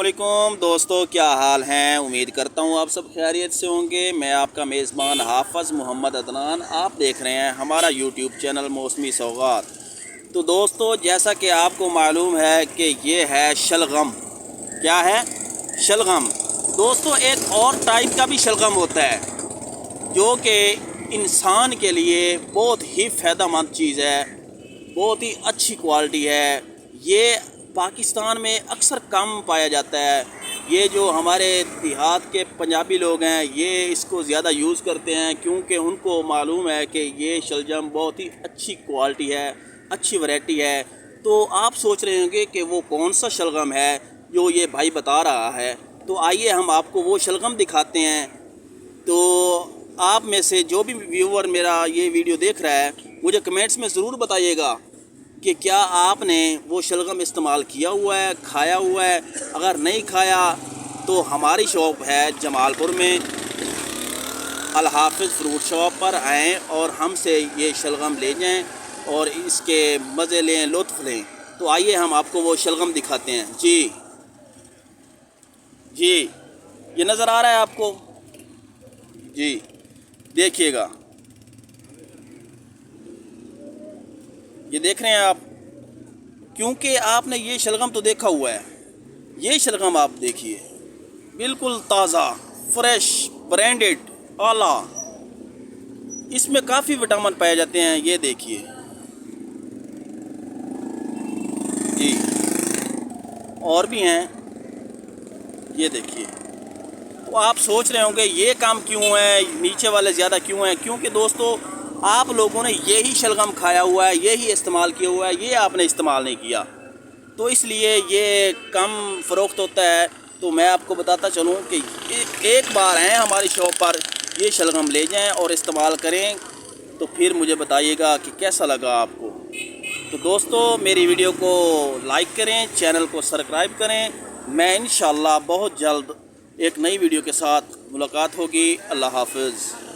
वालेकुम दोस्तों, क्या हाल हैं। उम्मीद करता हूँ आप सब खैरियत से होंगे। मैं आपका मेज़बान हाफ़िज़ मोहम्मद अदनान, आप देख रहे हैं हमारा यूट्यूब चैनल मौसमी सौगात। तो दोस्तों, जैसा कि आपको मालूम है कि ये है शलगम। क्या है? शलगम। दोस्तों, एक और टाइप का भी शलगम होता है जो कि इंसान के लिए बहुत ही फ़ायदेमंद चीज़ है, बहुत ही अच्छी क्वालिटी है। ये पाकिस्तान में अक्सर कम पाया जाता है। ये जो हमारे देहात के पंजाबी लोग हैं, ये इसको ज़्यादा यूज़ करते हैं क्योंकि उनको मालूम है कि ये शलजम बहुत ही अच्छी क्वालिटी है, अच्छी वैरायटी है। तो आप सोच रहे होंगे कि वो कौन सा शलगम है जो ये भाई बता रहा है। तो आइए हम आपको वो शलगम दिखाते हैं। तो आप में से जो भी व्यूअर मेरा ये वीडियो देख रहा है, मुझे कमेंट्स में ज़रूर बताइएगा कि क्या आपने वो शलगम इस्तेमाल किया हुआ है, खाया हुआ है। अगर नहीं खाया तो हमारी शॉप है जमालपुर में, अल हाफिज़ फ्रूट शॉप पर आएँ और हमसे ये शलगम ले जाएं और इसके मज़े लें, लुत्फ़ लें। तो आइए हम आपको वो शलगम दिखाते हैं। जी जी, ये नज़र आ रहा है आपको? जी, देखिएगा, ये देख रहे हैं आप, क्योंकि आपने ये शलगम तो देखा हुआ है। ये शलगम आप देखिए, बिल्कुल ताज़ा, फ्रेश, ब्रांडेड, आला। इसमें काफ़ी विटामिन पाए जाते हैं। ये देखिए जी, और भी हैं, ये देखिए। तो आप सोच रहे होंगे ये काम क्यों है, नीचे वाले ज़्यादा क्यों हैं? क्योंकि दोस्तों, आप लोगों ने यही शलगम खाया हुआ है, यही इस्तेमाल किया हुआ है, ये आपने इस्तेमाल नहीं किया, तो इसलिए ये कम फ़रोख्त होता है। तो मैं आपको बताता चलूँ कि एक बार आएँ हमारी शॉप पर, ये शलगम ले जाएं और इस्तेमाल करें, तो फिर मुझे बताइएगा कि कैसा लगा आपको। तो दोस्तों, मेरी वीडियो को लाइक करें, चैनल को सब्सक्राइब करें। मैं इंशाअल्लाह बहुत जल्द एक नई वीडियो के साथ मुलाकात होगी। अल्लाह हाफ़िज़।